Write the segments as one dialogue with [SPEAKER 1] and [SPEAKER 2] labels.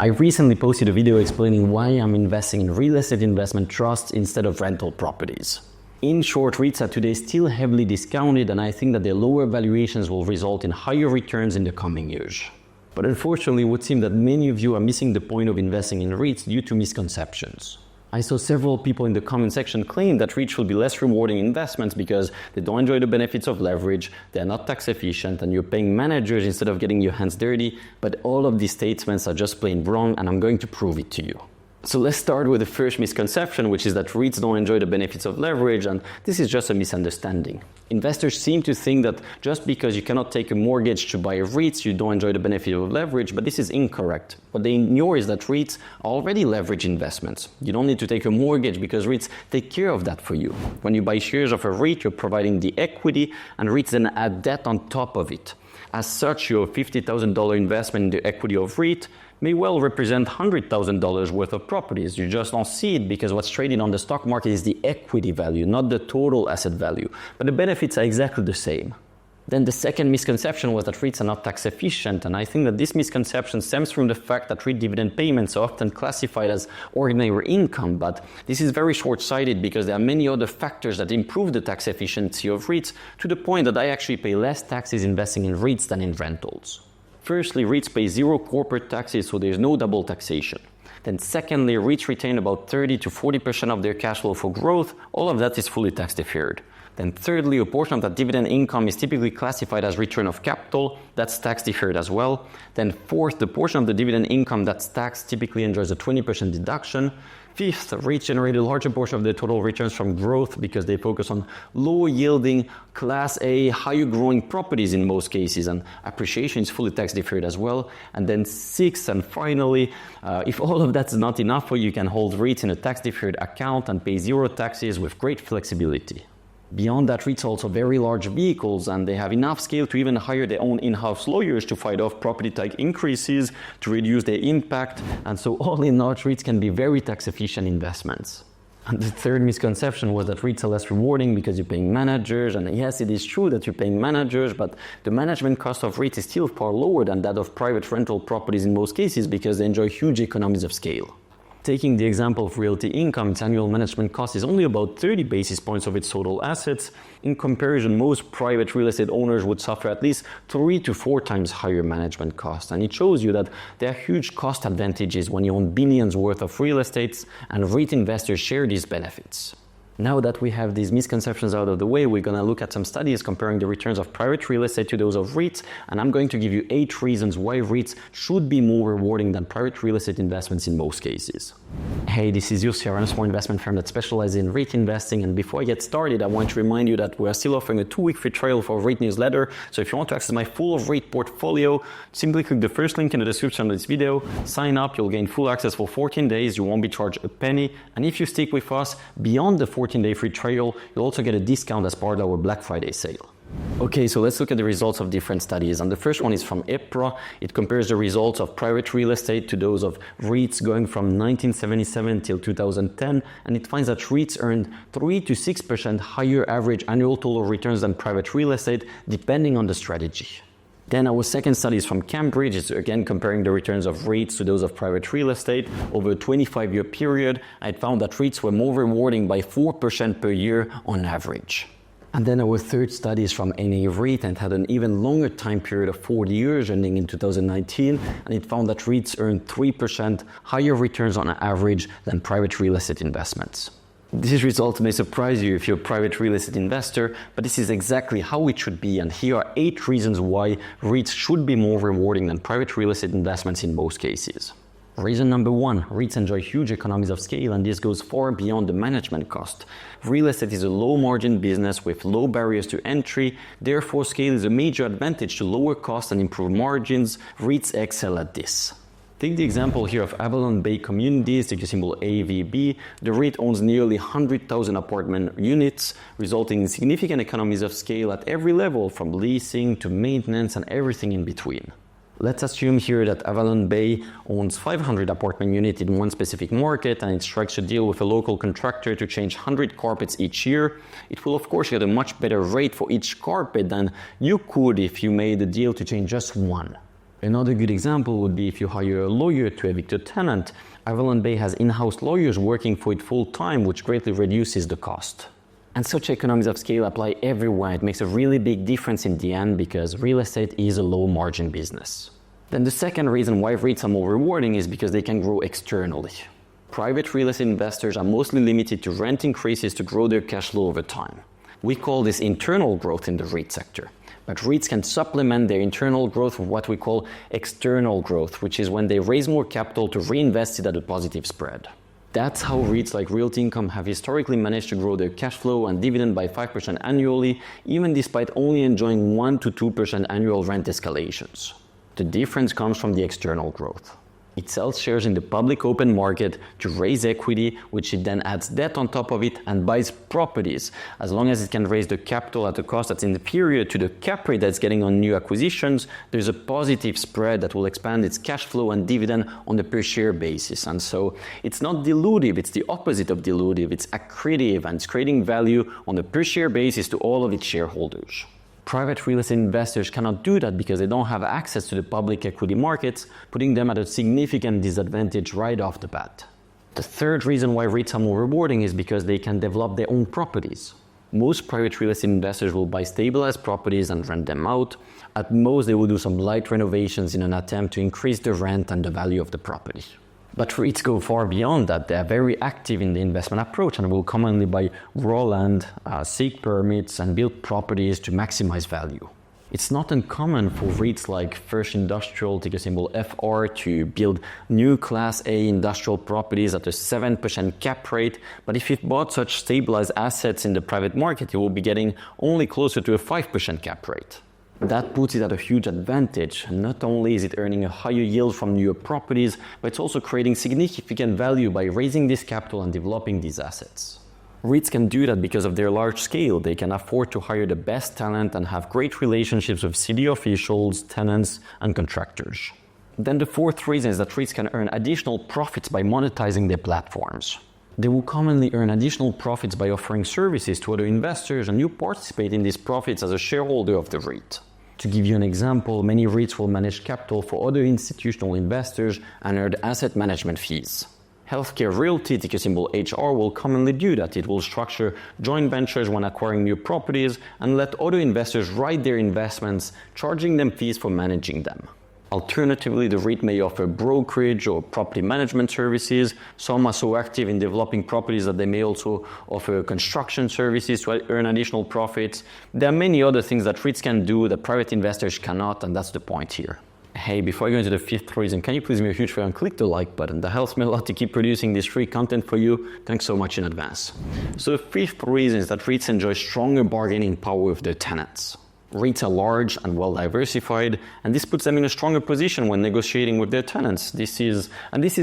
[SPEAKER 1] I recently posted a video explaining why I'm investing in real estate investment trusts instead of rental properties. In short, REITs are today still heavily discounted, and I think that their lower valuations will result in higher returns in the coming years. But unfortunately, it would seem that many of you are missing the point of investing in REITs due to misconceptions. I saw several people in the comment section claim that REITs should be less rewarding investments because they don't enjoy the benefits of leverage, they're not tax efficient, and you're paying managers instead of getting your hands dirty. But all of these statements are just plain wrong, and I'm going to prove it to you. So let's start with the first misconception, which is that REITs don't enjoy the benefits of leverage, and this is just a misunderstanding. Investors seem to think that just because you cannot take a mortgage to buy REITs, you don't enjoy the benefit of leverage, but this is incorrect. What they ignore is that REITs are already leverage investments. You don't need to take a mortgage because REITs take care of that for you. When you buy shares of a REIT, you're providing the equity, and REITs then add debt on top of it. As such, your $50,000 investment in the equity of REIT may well represent $100,000 worth of properties. You just don't see it because what's traded on the stock market is the equity value, not the total asset value. But the benefits are exactly the same. Then the second misconception was that REITs are not tax efficient, and I think that this misconception stems from the fact that REIT dividend payments are often classified as ordinary income, but this is very short-sighted because there are many other factors that improve the tax efficiency of REITs to the point that I actually pay less taxes investing in REITs than in rentals. Firstly, REITs pay zero corporate taxes, so there's no double taxation. Then secondly, REITs retain about 30 to 40% of their cash flow for growth. All of that is fully tax deferred. Then thirdly, a portion of that dividend income is typically classified as return of capital. That's tax deferred as well. Then fourth, the portion of the dividend income that's taxed typically enjoys a 20% deduction. Fifth, REITs generate a larger portion of their total returns from growth because they focus on low-yielding, Class A, higher-growing properties in most cases, and appreciation is fully tax-deferred as well. And then sixth, and finally, if all of that's not enough for you, you can hold REITs in a tax-deferred account and pay zero taxes with great flexibility. Beyond that, REITs are also very large vehicles, and they have enough scale to even hire their own in-house lawyers to fight off property tax increases, to reduce their impact, and so all in all, REITs can be very tax-efficient investments. And the third misconception was that REITs are less rewarding because you're paying managers, and yes, it is true that you're paying managers, but the management cost of REITs is still far lower than that of private rental properties in most cases because they enjoy huge economies of scale. Taking the example of realty income, its annual management cost is only about 30 basis points of its total assets. In comparison, most private real estate owners would suffer at least 3 to 4 times higher management costs. And it shows you that there are huge cost advantages when you own billions worth of real estates, and REIT investors share these benefits. Now that we have these misconceptions out of the way, we're going to look at some studies comparing the returns of private real estate to those of REITs, and I'm going to give you 8 reasons why REITs should be more rewarding than private real estate investments in most cases. Hey, this is Yussi, a small investment firm that specializes in REIT investing, and before I get started, I want to remind you that we are still offering a 2-week free trial for REIT newsletter, so if you want to access my full REIT portfolio, simply click the first link in the description of this video, sign up, you'll gain full access for 14 days, you won't be charged a penny, and if you stick with us beyond the 14-day free trial, you'll also get a discount as part of our Black Friday sale. Okay, so let's look at the results of different studies. And the first one is from EPRA. It compares the results of private real estate to those of REITs going from 1977 till 2010. And it finds that REITs earned 3 to 6% higher average annual total returns than private real estate, depending on the strategy. Then our second study is from Cambridge. It's again comparing the returns of REITs to those of private real estate over a 25-year period. I found that REITs were more rewarding by 4% per year on average. And then our third study is from NAREIT and had an even longer time period of 40 years ending in 2019, and it found that REITs earned 3% higher returns on average than private real estate investments. These results may surprise you if you're a private real estate investor, but this is exactly how it should be, and here are 8 reasons why REITs should be more rewarding than private real estate investments in most cases. Reason number 1, REITs enjoy huge economies of scale, and this goes far beyond the management cost. Real estate is a low-margin business with low barriers to entry, therefore scale is a major advantage to lower costs and improve margins. REITs excel at this. Take the example here of Avalon Bay Communities, take the symbol AVB. The REIT owns nearly 100,000 apartment units, resulting in significant economies of scale at every level, from leasing to maintenance and everything in between. Let's assume here that Avalon Bay owns 500 apartment units in one specific market, and it strikes a deal with a local contractor to change 100 carpets each year. It will of course get a much better rate for each carpet than you could if you made a deal to change just one. Another good example would be if you hire a lawyer to evict a tenant. Avalon Bay has in-house lawyers working for it full-time, which greatly reduces the cost. And such economies of scale apply everywhere. It makes a really big difference in the end because real estate is a low-margin business. Then the second reason why REITs are more rewarding is because they can grow externally. Private real estate investors are mostly limited to rent increases to grow their cash flow over time. We call this internal growth in the REIT sector. But REITs can supplement their internal growth with what we call external growth, which is when they raise more capital to reinvest it at a positive spread. That's how REITs like Realty Income have historically managed to grow their cash flow and dividend by 5% annually, even despite only enjoying 1 to 2% annual rent escalations. The difference comes from the external growth. It sells shares in the public open market to raise equity, which it then adds debt on top of it and buys properties. As long as it can raise the capital at a cost that's inferior to the cap rate that's getting on new acquisitions, there's a positive spread that will expand its cash flow and dividend on a per share basis. And so it's not dilutive, it's the opposite of dilutive. It's accretive and it's creating value on a per share basis to all of its shareholders. Private real estate investors cannot do that because they don't have access to the public equity markets, putting them at a significant disadvantage right off the bat. The third reason why REITs are more rewarding is because they can develop their own properties. Most private real estate investors will buy stabilized properties and rent them out. At most, they will do some light renovations in an attempt to increase the rent and the value of the property. But REITs go far beyond that. They are very active in the investment approach and will commonly buy raw land, seek permits, and build properties to maximize value. It's not uncommon for REITs like First Industrial, ticker symbol FR, to build new Class A industrial properties at a 7% cap rate. But if you've bought such stabilized assets in the private market, you will be getting only closer to a 5% cap rate. That puts it at a huge advantage. Not only is it earning a higher yield from newer properties, but it's also creating significant value by raising this capital and developing these assets. REITs can do that because of their large scale. They can afford to hire the best talent and have great relationships with city officials, tenants, and contractors. Then the fourth reason is that REITs can earn additional profits by monetizing their platforms. They will commonly earn additional profits by offering services to other investors, and you participate in these profits as a shareholder of the REIT. To give you an example, many REITs will manage capital for other institutional investors and earn asset management fees. Healthcare Realty, ticker symbol HR, will commonly do that. It will structure joint ventures when acquiring new properties and let other investors write their investments, charging them fees for managing them. Alternatively, the REIT may offer brokerage or property management services. Some are so active in developing properties that they may also offer construction services to earn additional profits. There are many other things that REITs can do that private investors cannot, and that's the point here. Hey, before I go into the fifth reason, can you please do me a huge favor and click the like button? That helps me a lot to keep producing this free content for you. Thanks so much in advance. So the fifth reason is that REITs enjoy stronger bargaining power with their tenants. REITs are large and well diversified, and this puts them in a stronger position when negotiating with their tenants. This is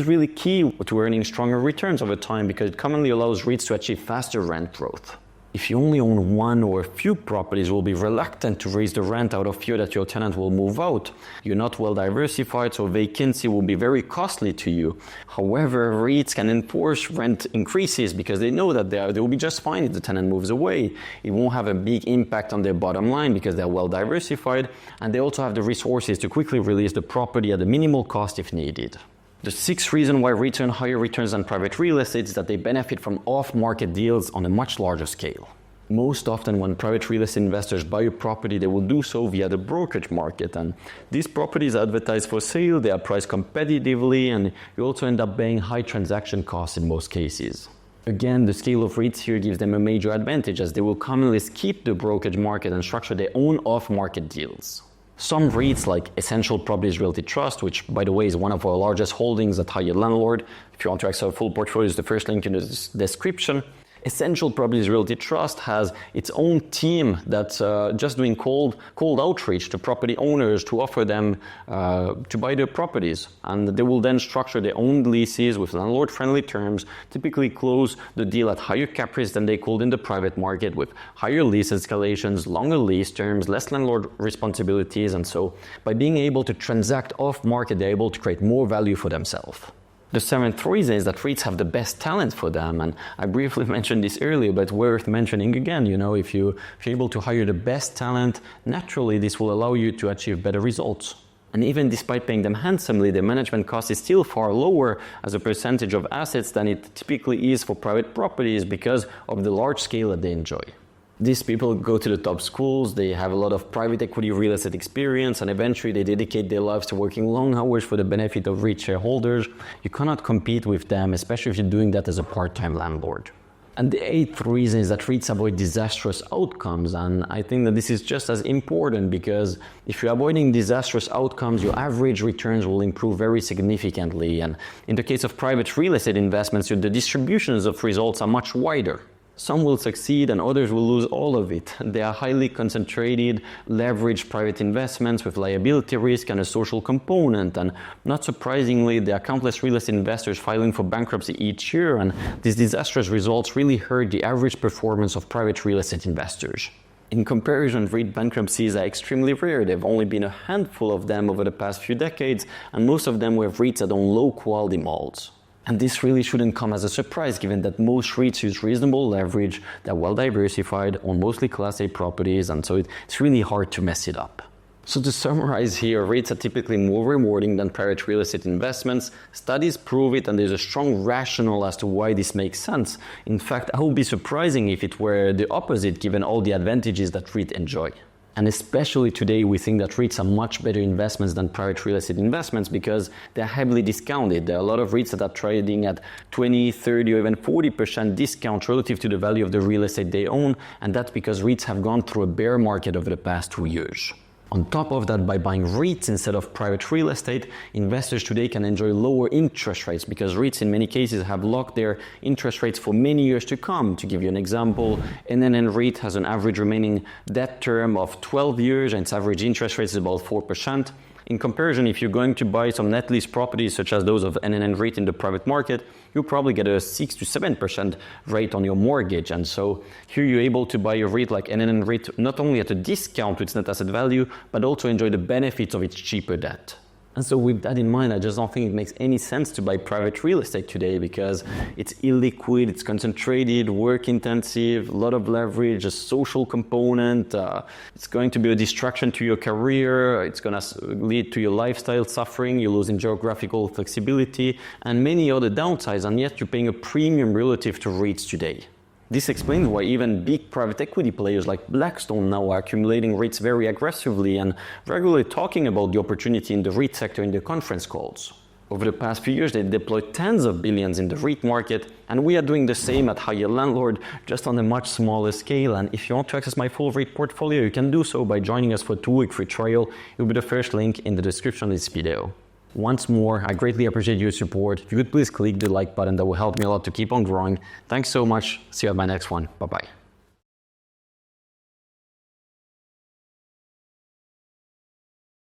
[SPEAKER 1] really key to earning stronger returns over time because it commonly allows REITs to achieve faster rent growth. If you only own one or a few properties, you will be reluctant to raise the rent out of fear that your tenant will move out. You're not well diversified, so vacancy will be very costly to you. However, REITs can enforce rent increases because they know that they will be just fine if the tenant moves away. It won't have a big impact on their bottom line because they're well diversified, and they also have the resources to quickly release the property at a minimal cost if needed. The sixth reason why REITs earn higher returns than private real estate is that they benefit from off-market deals on a much larger scale. Most often when private real estate investors buy a property, they will do so via the brokerage market, and these properties are advertised for sale, they are priced competitively, and you also end up paying high transaction costs in most cases. Again, the scale of REITs here gives them a major advantage as they will commonly skip the brokerage market and structure their own off-market deals. Some REITs like Essential Properties Realty Trust, which by the way is one of our largest holdings at High Yield Landlord. If you want to access our full portfolio, it's the first link in the description. Essential Properties Realty Trust has its own team that's just doing cold outreach to property owners to offer them to buy their properties. And they will then structure their own leases with landlord-friendly terms, typically close the deal at higher cap rates than they could in the private market with higher lease escalations, longer lease terms, less landlord responsibilities. And so by being able to transact off-market, they're able to create more value for themselves. The seventh reason is that REITs have the best talent for them, and I briefly mentioned this earlier, but worth mentioning again. If you're able to hire the best talent, naturally this will allow you to achieve better results. And even despite paying them handsomely, the management cost is still far lower as a percentage of assets than it typically is for private properties because of the large scale that they enjoy. These people go to the top schools, they have a lot of private equity real estate experience, and eventually they dedicate their lives to working long hours for the benefit of REIT shareholders. You cannot compete with them, especially if you're doing that as a part-time landlord. And the eighth reason is that REITs avoid disastrous outcomes, and I think that this is just as important because if you're avoiding disastrous outcomes, your average returns will improve very significantly. And in the case of private real estate investments, the distributions of results are much wider. Some will succeed and others will lose all of it. They are highly concentrated, leveraged private investments with liability risk and a social component. And not surprisingly, there are countless real estate investors filing for bankruptcy each year, and these disastrous results really hurt the average performance of private real estate investors. In comparison, REIT bankruptcies are extremely rare. There have only been a handful of them over the past few decades, and most of them were REITs that own low-quality malls. And this really shouldn't come as a surprise given that most REITs use reasonable leverage, they're well diversified, own mostly Class A properties, and so it's really hard to mess it up. So to summarize here, REITs are typically more rewarding than private real estate investments. Studies prove it, and there's a strong rationale as to why this makes sense. In fact, I would be surprising if it were the opposite given all the advantages that REITs enjoy. And especially today, we think that REITs are much better investments than private real estate investments because they're heavily discounted. There are a lot of REITs that are trading at 20, 30, or even 40% discount relative to the value of the real estate they own, and that's because REITs have gone through a bear market over the past 2 years. On top of that, by buying REITs instead of private real estate, investors today can enjoy lower interest rates because REITs in many cases have locked their interest rates for many years to come. To give you an example, NAREIT has an average remaining debt term of 12 years and its average interest rate is about 4%. In comparison, if you're going to buy some net lease properties such as those of NAREIT in the private market, you'll probably get a 6 to 7% rate on your mortgage. And so here you're able to buy a REIT like NAREIT not only at a discount to its net asset value, but also enjoy the benefits of its cheaper debt. And so with that in mind, I just don't think it makes any sense to buy private real estate today because it's illiquid, it's concentrated, work intensive, a lot of leverage, a social component. It's going to be a distraction to your career. It's going to lead to your lifestyle suffering. You're losing geographical flexibility and many other downsides. And yet you're paying a premium relative to REITs today. This explains why even big private equity players like Blackstone now are accumulating REITs very aggressively and regularly talking about the opportunity in the REIT sector in their conference calls. Over the past few years, they deployed tens of billions in the REIT market, and we are doing the same at Higher Landlord, just on a much smaller scale. And if you want to access my full REIT portfolio, you can do so by joining us for a 2-week free trial. It will be the first link in the description of this video. Once more, I greatly appreciate your support. If you could please click the like button, that will help me a lot to keep on growing. Thanks so much. See you at my next one. Bye-bye.